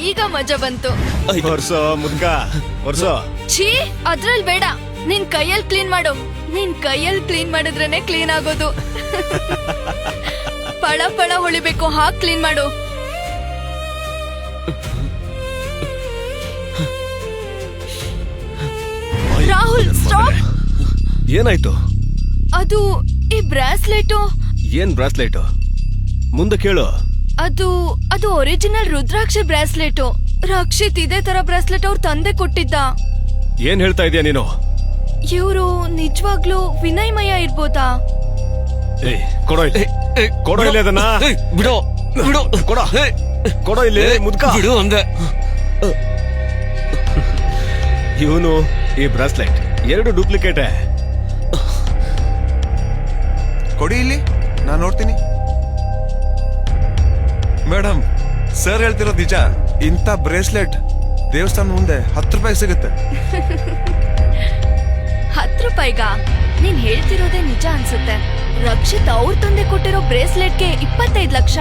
ಈಗ ಮಜಾ ಬಂತು. ಒರ್ಸೋ ಮುದ್ಕ ಒರ್ಸೋ. ಛೀ, ಅದ್ರಲ್ಲಿ ಬೇಡ. ನಿನ್ ಕೈಯಲ್ಲಿ ಕ್ಲೀನ್ ಮಾಡು. ನಿನ್ ಕೈಯಲ್ಲಿ ಕ್ಲೀನ್ ಮಾಡಿದ್ರೇನೆ ಕ್ಲೀನ್ ಆಗೋದು. ಪಳ ಪಳ ಹೊಳಿಬೇಕು, ಹಾಕ್ ಕ್ಲೀನ್ ಮಾಡು. ರಾಹುಲ್, ಸ್ಟಾಪ್. ಏನಾಯ್ತು? ಅದು ಈ ಬ್ರಾಸ್ಲೆಟ್. ಏನ್ ಬ್ರಾಸ್ಲೆಟ್? ಮುಂದೆ ಕೇಳು. ಅದು ಒರಿಜಿನಲ್ ರುದ್ರಾಕ್ಷಿ ಬ್ರಾಸ್ಲೆಟ್. ರಕ್ಷಿತ್ ಇದೇ ತರ ಬ್ರಾಸ್ಲೆಟ್ ಅವ್ರ ತಂದೆ ಕೊಟ್ಟಿದ್ದ. ಏನ್ ಹೇಳ್ತಾ ಇದೀಯ ನೀನು? ಇವ್ರು ನಿಜವಾಗ್ಲೂ ವಿನಯ್ಮಯ ಇರ್ಬೋದಾ? ಕೊಡೋ ಇಲ್ಲಿ, ಕೊಡೋ ಇಲ್ಲಿ ಅದನ್ನ. ಬಿಡೋ ಬಿಡೋ, ಕೊಡೋ ಇಲ್ಲಿ ಮುದ್ಕ. ಬಿಡು ಅಂದೆ. ಇವನು ಈ ಬ್ರಾಸ್ಲೆಟ್ ಎರಡು ಡೂಪ್ಲಿಕೇಟ್. ಕೊಡಿ ಇಲ್ಲಿ, ನಾನು ನೋಡ್ತೀನಿ. ಮೇಡಮ್, ಸರ್ ಹೇಳ್ತಿರೋದು ನಿಜ. ಇಂಥ ಬ್ರೇಸ್ಲೆಟ್ ದೇವಸ್ಥಾನ ಮುಂದೆ 10 ರೂಪಾಯಿ ಸಿಗುತ್ತೆ. 10 ರೂಪಾಯಿಗ? ನೀನ್ ಹೇಳ್ತಿರೋದೇ ನಿಜ ಅನ್ಸುತ್ತೆ. ರಕ್ಷಿತ್ ಅವ್ರ ತಂದೆ ಕೊಟ್ಟಿರೋ ಬ್ರೇಸ್ಲೆಟ್ಗೆ 25 ಲಕ್ಷ.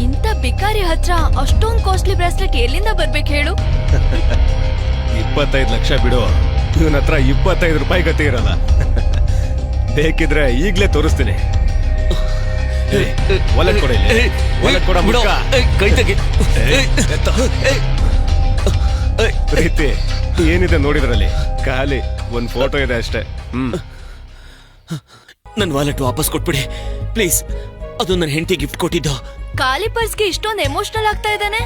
ಇಂಥ ಬಿಕಾರಿ ಹತ್ರ ಅಷ್ಟೊಂದು ಕಾಸ್ಟ್ಲಿ ಬ್ರೇಸ್ಲೆಟ್ ಎಲ್ಲಿಂದ ಬರ್ಬೇಕು ಹೇಳು? 25 ಲಕ್ಷ ಬಿಡು, ಇವನ ಹತ್ರ 25 ರೂಪಾಯಿ ಗತಿ ಇರಲ್ಲ. ಬೇಕಿದ್ರೆ ಈಗ್ಲೇ ತೋರಿಸ್ತೀನಿ. ಒಲೆಟ್ ಕೊಡ ಇಲ್ಲಿ, ಒಲೆಟ್ ಕೊಡ ಮುದ್ಕ. ಕೈ ತೆಗಿ. ಪ್ರೀತಿ ಏನಿದೆ ನೋಡಿದ್ರಲ್ಲಿ? ಖಾಲಿ ಒಂದ್ ಫೋಟೋ ಇದೆ ಅಷ್ಟೇ. ನನ್ ವಾಲೆಟ್ ವಾಪಸ್ ಕೊಟ್ಬಿಡಿ ಪ್ಲೀಸ್. ಅದು ನನ್ನ ಹೆಂಡತಿ ಗಿಫ್ಟ್ ಕೊಟ್ಟಿದ್ದು. ಖಾಲಿ ಪರ್ಸ್ಗೆ ಇಷ್ಟೊಂದು ಎಮೋಷನಲ್ ಆಗ್ತಾ ಇದ್ದಾನೆ.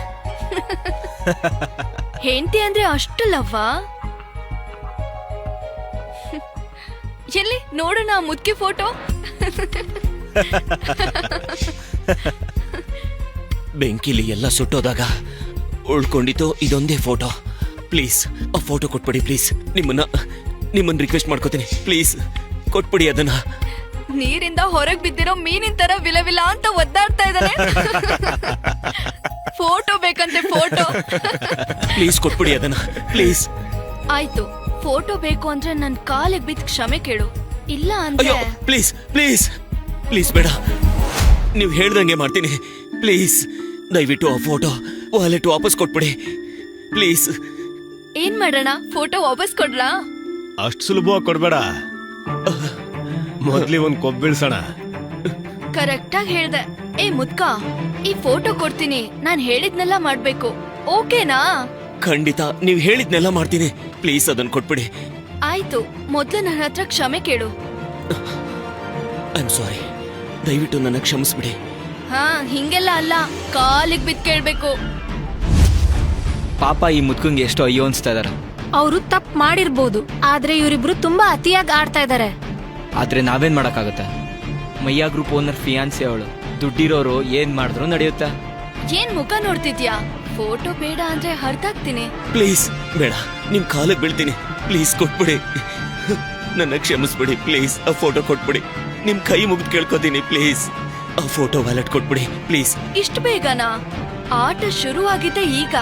ಹೆಂಡತಿ ಅಂದ್ರೆ ಅಷ್ಟು ಲವ್ವಾ? ಎಲ್ಲಿ ನೋಡೋಣ ಮುದ್ಕಿ ಫೋಟೋ. ಬೆಂಕಿಲಿ ಎಲ್ಲ ಸುಟ್ಟೋದಾಗ ಉಳ್ಕೊಂಡಿತ್ತು ಇದೊಂದೇ ಫೋಟೋ. ಪ್ಲೀಸ್ ಆ ಫೋಟೋ ಕೊಟ್ಬಿಡಿ ಪ್ಲೀಸ್. ನಿಮ್ಮನ್ನ ರಿಕ್ವೆಸ್ಟ್ ಮಾಡ್ಕೋತೀನಿ ಪ್ಲೀಸ್, ಕೊಟ್ಬಿಡಿ ಅದನ್ನ. ನೀರಿಂದ ಹೊರಗ್ ಬಿದ್ದಿರೋ ಮೀನಿನ ತರ ವಿಲವಿಲ ಅಂತ ಒದ್ದಾಡ್ತಾ ಇದ್ದಾನೆ. ಫೋಟೋ ಬೇಕಂತೆ, ಫೋಟೋ. ಪ್ಲೀಸ್ ಕೊಟ್ಬಿಡಿ ಅದನ್ನ ಪ್ಲೀಸ್. ಆಯ್ತು, ಫೋಟೋ ಬೇಕು ಅಂದ್ರೆ ನನ್ ಕಾಲಿಗೆ ಬಿದ್ದು ಕ್ಷಮೆ ಕೇಳು. ಇಲ್ಲ ಅಂದ್ರೆ ಪ್ಲೀಸ್ ಪ್ಲೀಸ್ ಪ್ಲೀಸ್ ಬೇಡ, ನೀವು ಹೇಳ್ದಂಗೆ ಮಾಡ್ತೀನಿ ಪ್ಲೀಸ್. ದಯವಿಟ್ಟು ಆ ಫೋಟೋ ವಾಲೆಟ್ ವಾಪಸ್ ಕೊಟ್ಬಿಡಿ ಪ್ಲೀಸ್. ಏನ್ ಮಾಡೋಣ? ಫೋಟೋ ವಾಪಸ್ ಕೊಡ್ಲಾ? ಅಷ್ಟು ಸುಲಭವಾಗಿ ಕೊಡ್ಬೇಡ, ಮೊದ್ಲಿ ಒಂದ್ ಕೊಬ್ಬಿಳ್ಸೋಣ. ಕರೆಕ್ಟ್ ಆಗಿ ಹೇಳ್ದೆ. ಏ ಮುದ್ಕ, ಈ ಫೋಟೋ ಕೊಡ್ತೀನಿ, ನಾನ್ ಹೇಳಿದ್ನೆಲ್ಲ ಮಾಡ್ಬೇಕು, ಓಕೆನಾ? ಖಂಡಿತ, ನೀವ್ ಹೇಳಿದ್ನೆಲ್ಲ ಮಾಡ್ತೀನಿ. ಪ್ಲೀಸ್ ಅದನ್ನ ಕೊಟ್ಬಿಡಿ. ಆಯ್ತು, ಮೊದ್ಲು ನನ್ನ ಹತ್ರ ಕ್ಷಮೆ ಕೇಳು. ಐ ಆಮ್ ಸಾರಿ, ದಯವಿಟ್ಟು ನನ್ನ ಕ್ಷಮಿಸ್ಬಿಡಿ. ಹಾ, ಹಿಂಗೆಲ್ಲ ಅಲ್ಲ, ಕಾಲಿಗೆ ಬಿದ್ದು ಕೇಳ್ಬೇಕು. ಪಾಪ ಈ ಮುದ್ಕಂಗೆ ಎಷ್ಟೋ ಅಯ್ಯೋ ಅನ್ಸ್ತಾ ಇದಾರೆ. ಅವರು ತಪ್ಪು ಮಾಡಿರ್ಬೋದು, ಆದ್ರೆ ಇವರಿಬ್ರು ತುಂಬಾ ಅತಿಯಾಗಿ ಆಡ್ತಾ ಇದಾರೆ. ಆದ್ರೆ ನಾವೇನ್ ಮಾಡಕ್ಕಾಗತ್ತೆ? ಮಯ್ಯ ಗ್ರೂಪ್ ಓನರ್ ಫಿಯಾನ್ಸಿ ಅವಳು. ದುಡ್ಡಿರೋರು ಏನ್ ಮಾಡಿದ್ರು ನಡೆಯುತ್ತೆ. ಏನ್ ಮುಖ ನೋಡ್ತಿದ್ಯಾ? ಫೋಟೋ ಬೇಡ ಅಂದ್ರೆ ಹರ್ದಾಕ್ತೀನಿ. ಪ್ಲೀಸ್ ಬೇಡ, ನಿಮ್ ಕಾಲಿಗೆ ಬೀಳ್ತೀನಿ ಪ್ಲೀಸ್, ಕೊಟ್ಬಿಡಿ. ನನ್ನ ಕ್ಷಮಿಸ್ಬಿಡಿ ಪ್ಲೀಸ್. ಆ ಫೋಟೋ ಕೊಟ್ಬಿಡಿ, ನಿಮ್ ಕೈ ಮುಗಿದು ಕೇಳ್ಕೊತೀನಿ ಪ್ಲೀಸ್. ಆ ಫೋಟೋ ವ್ಯಾಲೆಟ್ ಕೊಟ್ಬಿಡಿ ಪ್ಲೀಸ್. ಇಷ್ಟು ಬೇಗನಾ? ಆಟ ಶುರು ಆಗಿದ್ದೆ ಈಗ.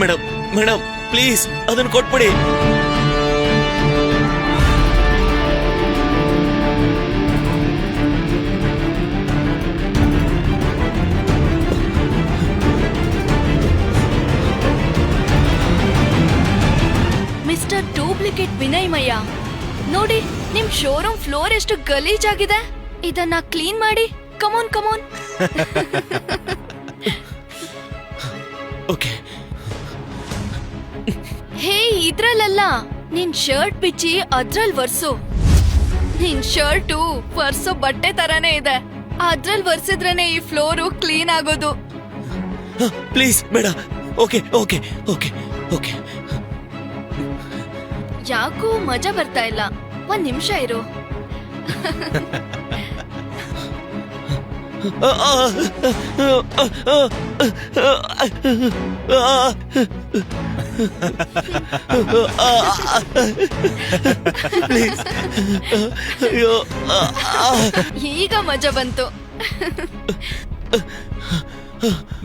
ಮೇಡಮ್ ಮೇಡಮ್ ಪ್ಲೀಸ್ ಅದನ್ನ ಕೊಟ್ಬಿಡಿ. ಮಿಸ್ಟರ್ ಡೂಪ್ಲಿಕೇಟ್ ವಿನಯ್ಮಯ, ನೋಡಿ ನಿಮ್ ಶೋರೂಮ್ ಫ್ಲೋರ್ ಎಷ್ಟು ಗಲೀಜಾಗಿದೆ. ಇದನ್ನ ಕ್ಲೀನ್ ಮಾಡಿ. Come on come on. ಓಕೆ. ಹೇ, ಇದ್ರಲ್ಲ, ನಿನ್ ಶರ್ಟ್ ಬಿಚ್ಚಿ ಅದ್ರಲ್ ವರ್ಸು. ನಿನ್ ಶರ್ಟು ವರ್ಸೋ ಬಟ್ಟೆ ತರಾನೇ ಇದೆ, ಅದ್ರಲ್ ವರ್ಸಿದ್ರೇನೆ ಈ ಫ್ಲೋರು ಕ್ಲೀನ್ ಆಗೋದು. ಪ್ಲೀಸ್ ಬೇಡ. Okay okay okay okay. ಯಾಕೂ ಮಜಾ ಬರ್ತಾ ಇಲ್ಲ. ಒಂದ್ ನಿಮಿಷ ಇರು. ಪ್ಲೀಸ್ ಅಯ್ಯೋ ಈಗ ಮಜಾ ಬಂತು.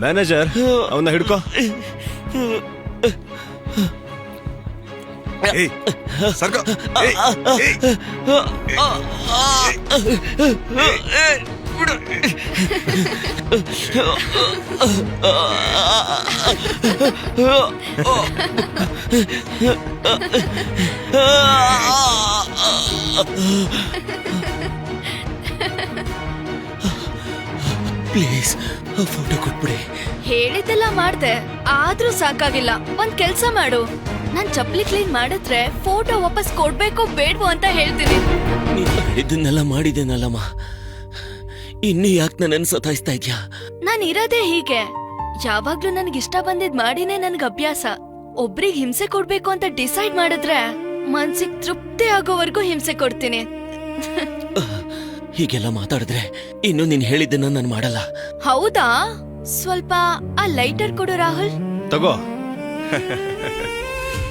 ಮ್ಯಾನೇಜರ್ ಅವನ್ನ ಹಿಡ್ಕೋ. ಏಯ್ ಸರ್ಕ ಏಯ್ ಏಯ್ ಪ್ಲೀಸ್ ಆ ಫೋಟೋ ಕೊಟ್ಬಿಡಿ. ಹೇಳಿದ್ದೆಲ್ಲ ಮಾಡ್ದೆ, ಆದ್ರೂ ಸಾಕಾಗಿಲ್ಲ. ಒಂದ್ ಕೆಲ್ಸ ಮಾಡು, ನಾನ್ ಚಪ್ಲಿ ಕ್ಲೀನ್ ಮಾಡಿದ್ರೆ ಫೋಟೋ ವಾಪಸ್ ಕೊಡ್ಬೇಕೋ ಬೇಡ್ವೋ ಅಂತ ಹೇಳ್ತೀನಿ. ನೀನು ಹೇಳಿದ್ದನ್ನೆಲ್ಲ ಮಾಡಿದ್ದೇನಲ್ಲಮ್ಮ, ಇನ್ನು ಯಾಕೆ ನನ್ನನ್ನು ಸತಾಯಿಸ್ತಾ ಇದ್ಯಾ? ನಾನ್ ಇರೋದೇ ಹೀಗೆ, ಯಾವಾಗ್ಲೂ ನನ್ಗಿಷ್ಟ ಬಂದಿದ್ ಮಾಡಿನೇ ನನ್ಗ್ ಅಭ್ಯಾಸ. ಒಬ್ರಿಗ್ ಹಿಂಸೆ ಕೊಡ್ಬೇಕು ಅಂತ ಡಿಸೈಡ್ ಮಾಡಿದ್ರೆ ಮನ್ಸಿಗ್ ತೃಪ್ತಿ ಆಗೋವರೆಗೂ ಹಿಂಸೆ ಕೊಡ್ತೀನಿ. ಹೀಗೆಲ್ಲ ಮಾತಾಡಿದ್ರೆ ಇನ್ನು ನೀನ್ ಹೇಳಿದ್ದನ್ನ ನಾನು ಮಾಡಲ್ಲ. ಹೌದಾ? ಸ್ವಲ್ಪ ಆ ಲೈಟರ್ ಕೊಡು ರಾಹುಲ್. ತಗೋ.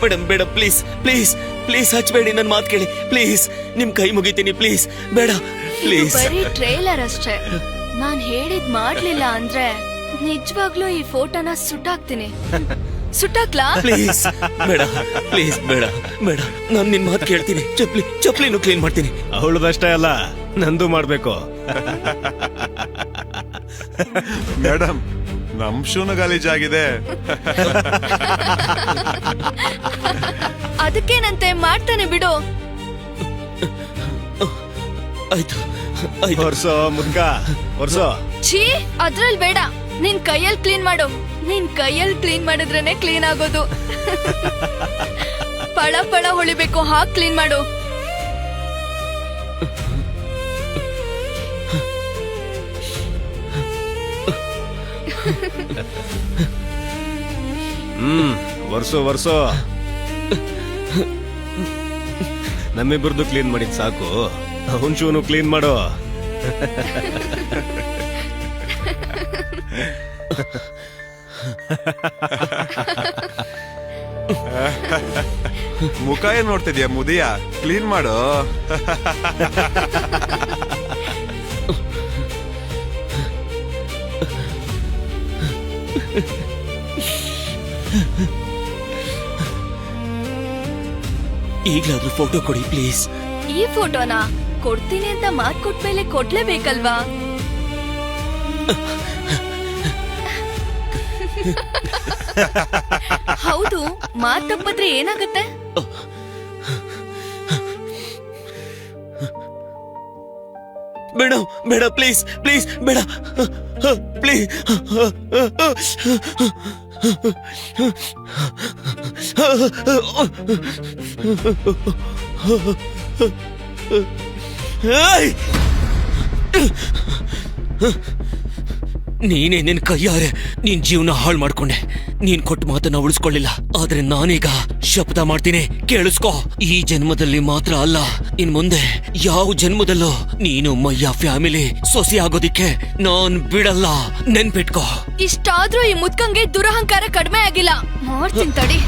ಮೇಡಮ್ ಬೇಡ, ಪ್ಲೀಸ್ ಪ್ಲೀಸ್ ಪ್ಲೀಸ್ ಹಚ್ಬೇಡಿ, ನನ್ ಮಾತು ಕೇಳಿ ಪ್ಲೀಸ್. ನಿಮ್ ಕೈ ಮುಗಿತೀನಿ ಪ್ಲೀಸ್, ಬೇಡ ಪ್ಲೀಸ್. ಬರೀ ಟ್ರೇಲರ್ ಅಷ್ಟೇ. ನಾನ್ ಹೇಳಿದ್ ಮಾಡ್ಲಿಲ್ಲ ಅಂದ್ರೆ ನಿಜವಾಗ್ಲೂ ಈ ಫೋಟೋನ ಸುಟ್ಟಾಕ್ತೀನಿ. ಸುಟ್ಟಾಕ್ಲಾ? ಪ್ಲೀಸ್ ಬೇಡ, ಪ್ಲೀಸ್ ಬೇಡ ಬೇಡ, ನಾನ್ ನಿನ್ ಮಾತು ಕೇಳ್ತೀನಿ. ಚಪ್ಲಿನೂ ಕ್ಲೀನ್ ಮಾಡ್ತೀನಿ. ಅವಳದಷ್ಟೇ ಅಲ್ಲ, ನಂದು ಮಾಡ್ಬೇಕು. ಮೇಡಮ್ ನಮ್ ಶೂನು ಗಲೀಜಾಗಿದೆ. ಅದಕ್ಕೇನಂತೆ, ಮಾಡ್ತಾನೆ ಬಿಡು. ಆಯ್ತು ಆಯ್ತು. ಹೊರ್ಸೋ ಮುದ್ಕ, ಹೊರ್ಸೋ. ಛೀ, ಅದ್ರಲ್ ಬೇಡ. ನಿನ್ ಕೈಯಲ್ಲಿ ಕ್ಲೀನ್ ಮಾಡು. ನಿನ್ ಕೈಯಲ್ಲಿ ಕ್ಲೀನ್ ಮಾಡಿದ್ರೇನೆ ಕ್ಲೀನ್ ಆಗೋದು. ಪಳ ಪಳ ಹೊಳಿಬೇಕು, ಹಾಕ್ ಕ್ಲೀನ್ ಮಾಡು. ವರ್ಸೋ ವರ್ಸೋ. ನಮ್ಮಿಬ್ಬರದು ಕ್ಲೀನ್ ಮಾಡಿದ್ ಸಾಕು, ಅವನ್ ಶೂನು ಕ್ಲೀನ್ ಮಾಡೋ. ಮುಖ ಏನ್ ನೋಡ್ತಿದ್ಯಾ ಮುದಿಯ, ಕ್ಲೀನ್ ಮಾಡು. ಈಗ್ಲಾದ್ರೂ ಫೋಟೋ ಕೊಡಿ ಪ್ಲೀಸ್. ಈ ಫೋಟೋನ ಕೊಡ್ತೀನಿ ಅಂತ ಮಾತ್ ಕೊಟ್ಮೇಲೆ ಕೊಡ್ಲೇಬೇಕಲ್ವಾ? ಹೌದು, ಮಾತ್ ತಪ್ಪಿದ್ರೆ ಏನಾಗುತ್ತೆ? ಬೇಡ ಬೇಡ, ಪ್ಲೀಸ್ ಪ್ಲೀಸ್ ಬೇಡ, ಪ್ಲೀಸ್. ನೀನೇ ನಿನ್ ಕೈಯಾರೆ ನೀನ್ ಜೀವನ ಹಾಳು ಮಾಡ್ಕೊಂಡೆ. ನೀನ್ ಕೊಟ್ಟ ಮಾತನ್ನ ಉಳಿಸ್ಕೊಳ್ಳಿಲ್ಲ. ಆದ್ರೆ ನಾನೀಗ ಶಪಥ ಮಾಡ್ತೀನಿ, ಕೇಳಿಸ್ಕೊ. ಈ ಜನ್ಮದಲ್ಲಿ ಮಾತ್ರ ಅಲ್ಲ, ಇನ್ ಮುಂದೆ ಯಾವ ಜನ್ಮದಲ್ಲೂ ನೀನು ಮಯ್ಯ ಫ್ಯಾಮಿಲಿ ಸೊಸೆ ಆಗೋದಿಕ್ಕೆ ನಾನ್ ಬಿಡಲ್ಲ, ನೆನ್ಪಿಟ್ಕೋ. ಇಷ್ಟಾದ್ರೂ ಈ ಮುದ್ಕಂಗೆ ದುರಹಂಕಾರ ಕಡಿಮೆ ಆಗಿಲ್ಲ. ಮಾಡ್ತೀನಿ ತಡಿ.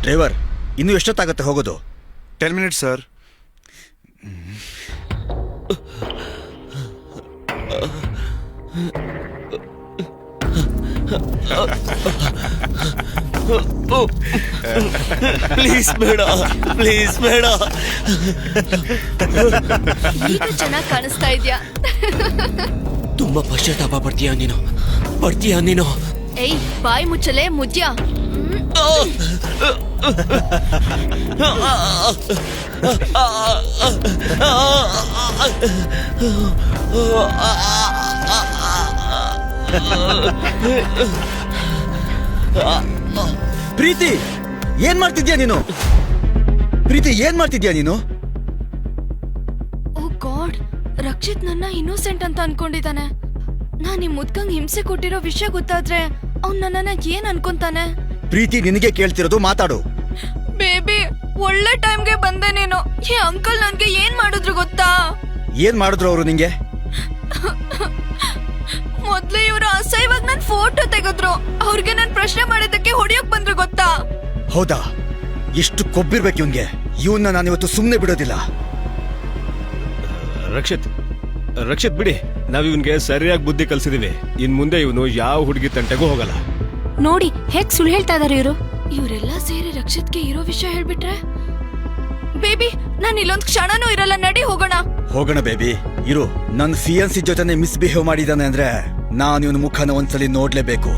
ಡ್ರೈವರ್, ಇನ್ನು ಎಷ್ಟೊತ್ತಾಗತ್ತೆ ಹೋಗೋದು? 10 minutes ಸರ್. ಪ್ಲೀಸ್ ಬೇಡ, ಪ್ಲೀಸ್ ಬೇಡ. ಈಗ ಚೆನ್ನಾಗ್ ಕಾಣಿಸ್ತಾ ಇದ್ಯಾ. ತುಂಬಾ ಪಶ್ಚಾತ್ತಾಪ ಪಡ್ತೀಯಾ ನೀನು. ಏಯ್, ಬಾಯಿ ಮುಚ್ಚಲೆ ಮುದ್ಯ. ಪ್ರೀತಿ, ಏನ್ ಮಾಡ್ತಿದ್ಯಾ ನೀನು? ಪ್ರೀತಿ, ಏನ್ ಮಾಡ್ತಿದ್ಯಾ ನೀನು? ಓ ಗಾಡ್, ರಕ್ಷಿತ್ ನನ್ನ ಇನ್ನೋಸೆಂಟ್ ಅಂತ ಅನ್ಕೊಂಡಿದ್ದಾನೆ. ನಾನ್ ಈ ಮುದ್ಕಂಗ್ ಹಿಂಸೆ ಕೊಟ್ಟಿರೋ ವಿಷಯ ಗೊತ್ತಾದ್ರೆ ಅವ್ನ್ ನನ್ನನ್ನ ಏನ್ ಅನ್ಕೊಂತಾನೆ? ಪ್ರೀತಿ, ನಿನಗೆ ಕೇಳ್ತಿರೋದು, ಮಾತಾಡು. ಬೇಬಿ, ಒಳ್ಳೆ ಟೈಮ್ಗೆ ಬಂದೆ ನೀನು. ಈ ಅಂಕಲ್ ನನ್ಗೆ ಏನ್ ಮಾಡಿದ್ರು ಗೊತ್ತಾ? ಏನ್ ಮಾಡಿದ್ರು ಅವರು ನಿಂಗೆ? ಮೊದ್ಲು ಇವ್ರು ಅಸಹ್ಯವಾಗಿ ನನ್ ಫೋಟೋ ತೆಗೆದ್ರು. ಅವ್ರಿಗೆ ನಾನ್ ಪ್ರಶ್ನೆ ಮಾಡಿದ್ದಕ್ಕೆ ಹೊಡಿಯೋಕ್ ಬಂದ್ರು ಗೊತ್ತಾ? ಹೌದಾ? ಎಷ್ಟು ಕೊಬ್ಬಿರ್ಬೇಕು ಇವನ್ಗೆ. ಇವನ್ನ ನಾನಿವತ್ತು ಸುಮ್ನೆ ಬಿಡೋದಿಲ್ಲ. ರಕ್ಷಿತ್ ಬಿಡಿ, ನಾವ್ ಇವನ್ಗೆ ಸರಿಯಾಗಿ ಬುದ್ಧಿ ಕಲ್ಸಿದೀವಿ. ಇನ್ ಮುಂದೆ ಇವನು ಯಾವ ಹುಡುಗಿ ತಂಟೆಗೂ ಹೋಗಲ್ಲ. ನೋಡಿ ಹೇಗ್ ಸುಳ್ಳು ಹೇಳ್ತಾ ಇದಾರೆ ಇವರು. ಇವರೆಲ್ಲ ಸೇರಿ ರಕ್ಷಿತ್ಗೆ ಇರೋ ವಿಷಯ ಹೇಳ್ಬಿಟ್ರೆ? ಬೇಬಿ, ನಾನ್ ಇಲ್ಲೊಂದ್ ಕ್ಷಣನೂ ಇರಲ್ಲ, ನಡಿ ಹೋಗೋಣ. ಹೋಗೋಣ ಬೇಬಿ, ಇರು. ನನ್ನ ಫಿಯಾನ್ಸಿ ಜೊತೆನೆ ಮಿಸ್ಬಿಹೇವ್ ಮಾಡಿದಾನೆ ಅಂದ್ರೆ ನಾನು ಇವನ ಮುಖನ ಒಂದ್ಸಲಿ ನೋಡ್ಲೇಬೇಕು.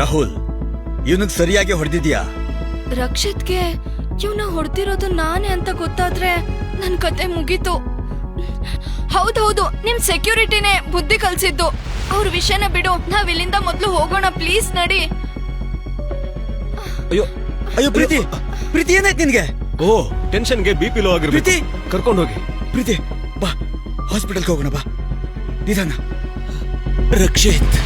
ರಾಹುಲ್, ಇವನಿಗೆ ಸರಿಯಾಗಿ ಹೊಡೆದಿದ್ಯಾ? ರಕ್ಷಿತ್ಗೆ ಇವ್ನ ಹೊಡ್ದಿರೋದು ನಾನೇ ಅಂತ ಗೊತ್ತಾದ್ರೆ ನನ್ ಕತೆ ಮುಗೀತು. ಹೌದೌದು, ನಿಮ್ ಸೆಕ್ಯೂರಿಟಿನೇ ಬುದ್ಧಿ ಕಲ್ಸಿದ್ದು. ಅವ್ರ ವಿಷಯನ ಬಿಡು, ನಾವ್ ಇಲ್ಲಿಂದ ಮೊದ್ಲು ಹೋಗೋಣ ಪ್ಲೀಸ್, ನಡಿ. ಅಯ್ಯೋ ಅಯ್ಯೋ ಪ್ರೀತಿ, ಪ್ರೀತಿ ಏನಾಯ್ತು ನಿನ್ಗೆ? ಓ, ಟೆನ್ಷನ್ಗೆ BP ಲೋ ಆಗಿರ್ಬೇಕು. ಪ್ರೀತಿ! ಕರ್ಕೊಂಡು ಹೋಗಿ. ಪ್ರೀತಿ ಬಾ, ಹಾಸ್ಪಿಟಲ್ಗೆ ಹೋಗೋಣ ಬಾ, ನಿಧಾನ. ರಕ್ಷಿತ್